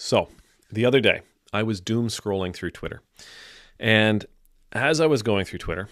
So, the other day, I was doom scrolling through Twitter. And as I was going through Twitter,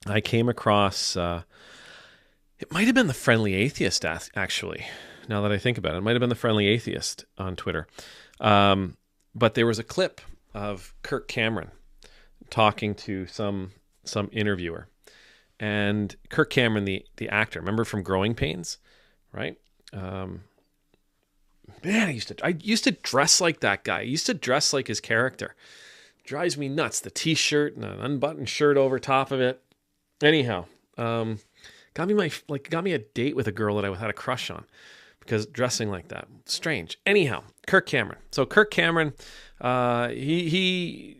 I came across, it might have been the Friendly Atheist, actually, now that I think about it. It might have been the Friendly Atheist on Twitter. But there was a clip of Kirk Cameron talking to some interviewer. And Kirk Cameron, the actor, remember from Growing Pains, right? Man, I used to dress like that guy. I used to dress like his character. Drives me nuts. The t-shirt and an unbuttoned shirt over top of it. Anyhow, got me a date with a girl that I had a crush on because dressing like that, strange. Anyhow, Kirk Cameron. So Kirk Cameron, he's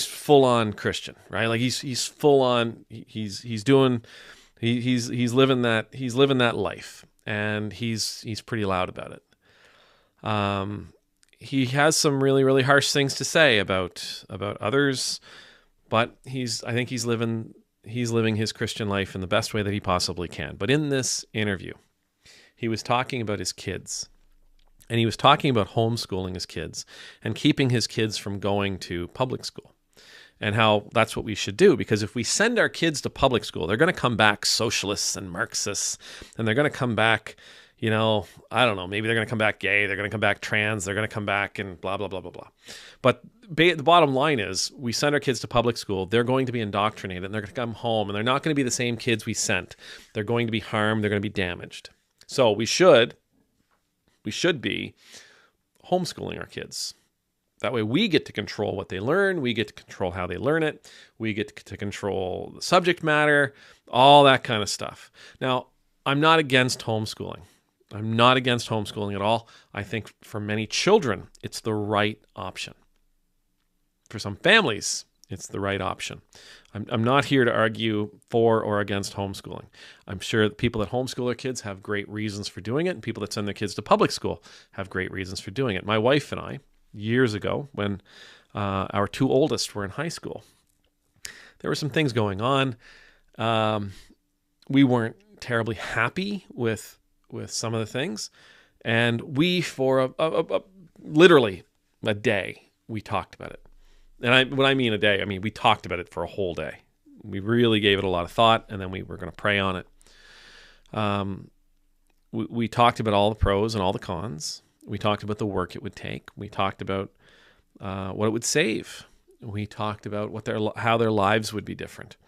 full on Christian, right? Like he's full on. He's living that life. And he's pretty loud about it. He has some really, really harsh things to say about others, but I think he's living his Christian life in the best way that he possibly can. But in this interview, he was talking about his kids, and he was talking about homeschooling his kids and keeping his kids from going to public school. And how that's what we should do, because if we send our kids to public school, they're going to come back socialists and Marxists, and they're going to come back, I don't know, maybe they're going to come back gay, they're going to come back trans, they're going to come back and blah, blah, blah, blah, blah. But the bottom line is we send our kids to public school, they're going to be indoctrinated, and they're going to come home, and they're not going to be the same kids we sent. They're going to be harmed, they're going to be damaged. So we should be homeschooling our kids. That way we get to control what they learn. We get to control how they learn it. We get to control the subject matter, all that kind of stuff. Now, I'm not against homeschooling. I'm not against homeschooling at all. I think for many children, it's the right option. For some families, it's the right option. I'm not here to argue for or against homeschooling. I'm sure that people that homeschool their kids have great reasons for doing it, and people that send their kids to public school have great reasons for doing it. My wife and I, years ago, when our two oldest were in high school, there were some things going on. We weren't terribly happy with some of the things, and we, for literally a day, we talked about it. And when I mean a day, I mean we talked about it for a whole day. We really gave it a lot of thought, and then we were going to pray on it. We talked about all the pros and all the cons. We talked about the work it would take. We talked about what it would save. We talked about how their lives would be different.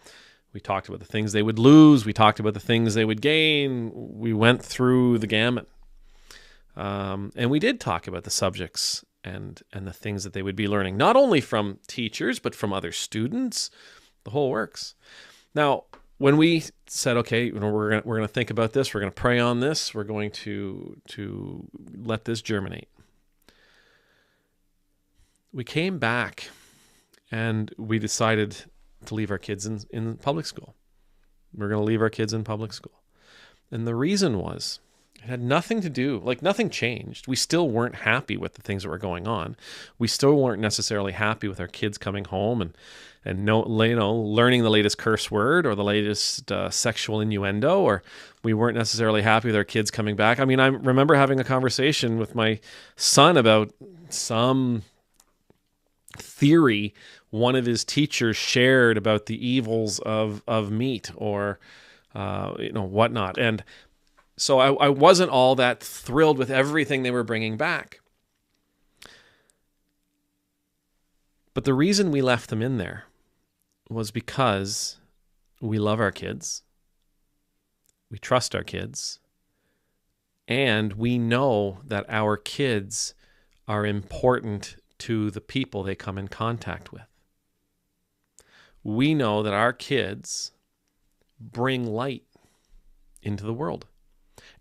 We talked about the things they would lose. We talked about the things they would gain. We went through the gamut. And we did talk about the subjects and the things that they would be learning, not only from teachers, but from other students, the whole works. Now, when we said, okay, we're going to think about this, we're going to pray on this, we're going to let this germinate. We came back and we decided to leave our kids in public school. We're going to leave our kids in public school. And the reason was, it had nothing to do, nothing changed. We still weren't happy with the things that were going on. We still weren't necessarily happy with our kids coming home and learning the latest curse word or the latest sexual innuendo, or we weren't necessarily happy with our kids coming back. I mean, I remember having a conversation with my son about some theory one of his teachers shared about the evils of meat or whatnot. And so I wasn't all that thrilled with everything they were bringing back. But the reason we left them in there was because we love our kids, we trust our kids, and we know that our kids are important to the people they come in contact with. We know that our kids bring light into the world.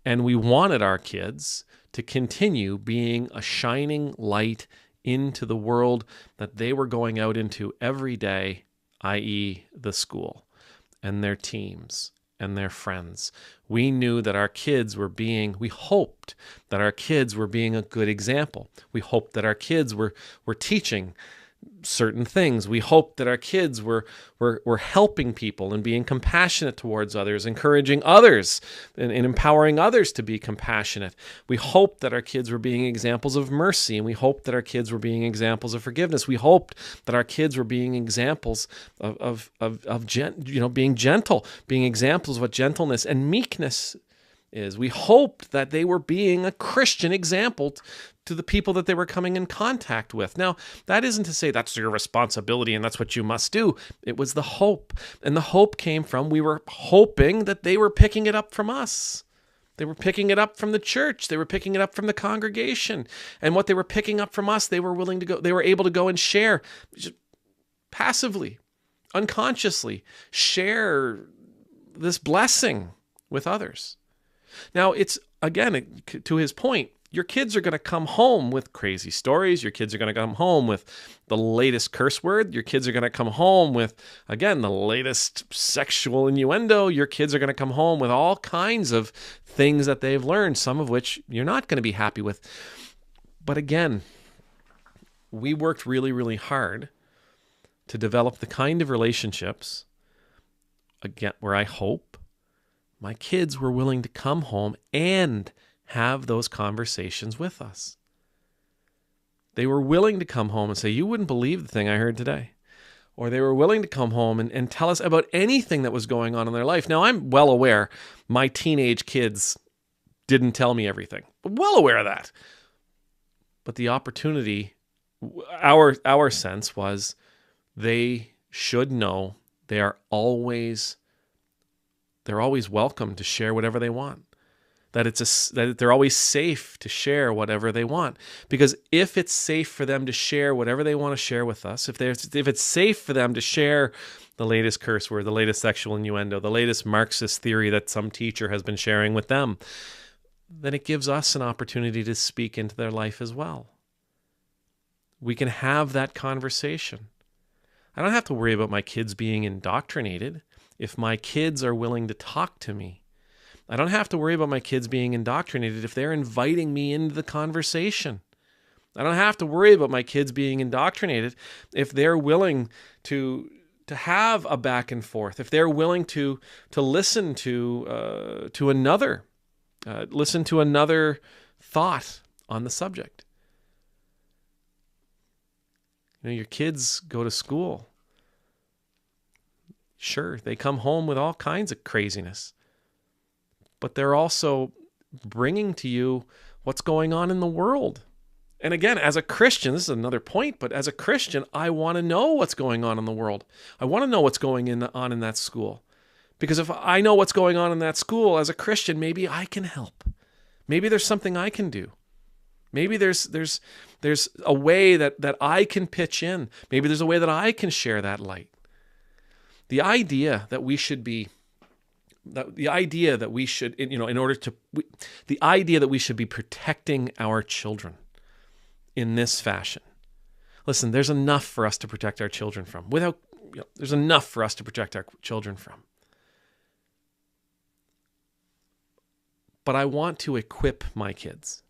And we wanted our kids to continue being a shining light into the world that they were going out into every day, i.e. the school and their teams and their friends. We knew that we hoped that our kids were being a good example. We hoped that our kids were teaching certain things. We hoped that our kids were helping people and being compassionate towards others, encouraging others and empowering others to be compassionate. We hoped that our kids were being examples of mercy, and we hoped that our kids were being examples of forgiveness. We hoped that our kids were being examples of being gentle, being examples of what gentleness and meekness is. We hoped that they were being a Christian example to the people that they were coming in contact with. Now, that isn't to say that's your responsibility and that's what you must do. It was the hope. And the hope came from, we were hoping that they were picking it up from us. They were picking it up from the church. They were picking it up from the congregation. And what they were picking up from us, they were able to go and share just passively, unconsciously, share this blessing with others. Now, it's, again, to his point, your kids are going to come home with crazy stories. Your kids are going to come home with the latest curse word. Your kids are going to come home with, again, the latest sexual innuendo. Your kids are going to come home with all kinds of things that they've learned, some of which you're not going to be happy with. But again, we worked really, really hard to develop the kind of relationships, again, where I hope my kids were willing to come home and have those conversations with us. They were willing to come home and say, you wouldn't believe the thing I heard today. Or they were willing to come home and tell us about anything that was going on in their life. Now, I'm well aware my teenage kids didn't tell me everything. Well aware of that. But the opportunity, our sense was they should know they're always welcome to share whatever they want. That they're always safe to share whatever they want. Because if it's safe for them to share whatever they want to share with us, if it's safe for them to share the latest curse word, the latest sexual innuendo, the latest Marxist theory that some teacher has been sharing with them, then it gives us an opportunity to speak into their life as well. We can have that conversation. I don't have to worry about my kids being indoctrinated if my kids are willing to talk to me. I don't have to worry about my kids being indoctrinated if they're inviting me into the conversation. I don't have to worry about my kids being indoctrinated if they're willing to have a back and forth, if they're willing to listen to another thought on the subject. You know, your kids go to school. Sure, they come home with all kinds of craziness. But they're also bringing to you what's going on in the world. And again, as a Christian, this is another point, but as a Christian, I want to know what's going on in the world. I want to know what's going on in that school. Because if I know what's going on in that school as a Christian, maybe I can help. Maybe there's something I can do. Maybe there's a way that I can pitch in. Maybe there's a way that I can share that light. The idea that we should be the idea that we should be protecting our children in this fashion. Listen, there's enough for us to protect our children from. There's enough for us to protect our children from. But I want to equip my kids.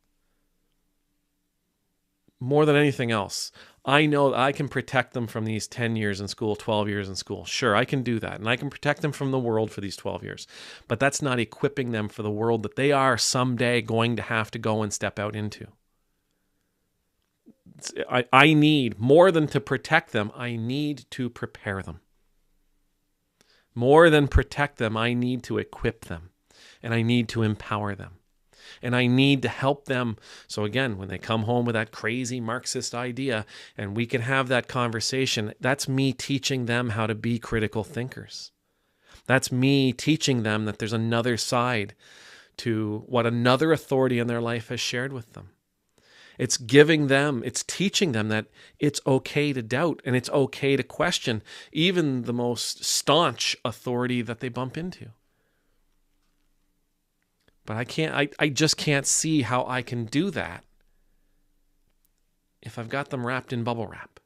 More than anything else, I know that I can protect them from these 10 years in school, 12 years in school. Sure, I can do that. And I can protect them from the world for these 12 years. But that's not equipping them for the world that they are someday going to have to go and step out into. I need, more than to protect them, I need to prepare them. More than protect them, I need to equip them. And I need to empower them. And I need to help them. So again, when they come home with that crazy Marxist idea and we can have that conversation, that's me teaching them how to be critical thinkers. That's me teaching them that there's another side to what another authority in their life has shared with them. It's teaching them that it's okay to doubt and it's okay to question even the most staunch authority that they bump into. But I just can't see how I can do that if I've got them wrapped in bubble wrap.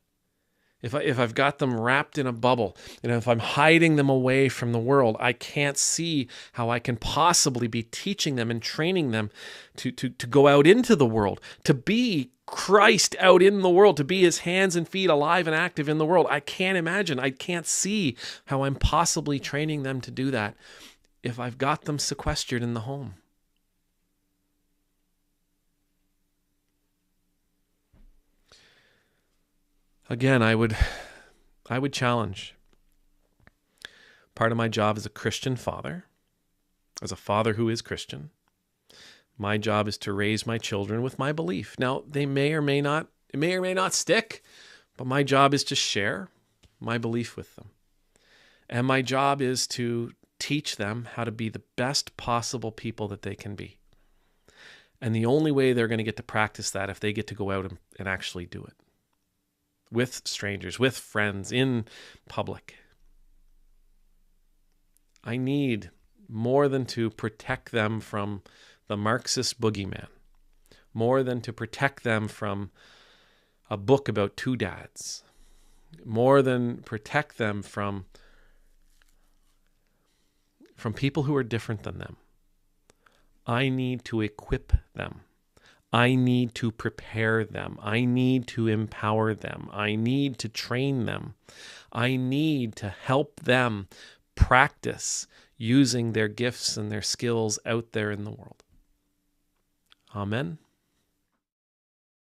if I've got them wrapped in a bubble, and if I'm hiding them away from the world, I can't see how I can possibly be teaching them and training them to go out into the world, to be Christ out in the world, to be his hands and feet alive and active in the world. I can't imagine. I can't see how I'm possibly training them to do that if I've got them sequestered in the home. Again, I would challenge. Part of my job as a Christian father, as a father who is Christian, my job is to raise my children with my belief. Now, it may or may not stick, but my job is to share my belief with them. And my job is to teach them how to be the best possible people that they can be. And the only way they're going to get to practice that if they get to go out and actually do it. With strangers, with friends, in public. I need more than to protect them from the Marxist boogeyman, more than to protect them from a book about two dads, more than protect them from people who are different than them. I need to equip them. I need to prepare them. I need to empower them. I need to train them. I need to help them practice using their gifts and their skills out there in the world. Amen.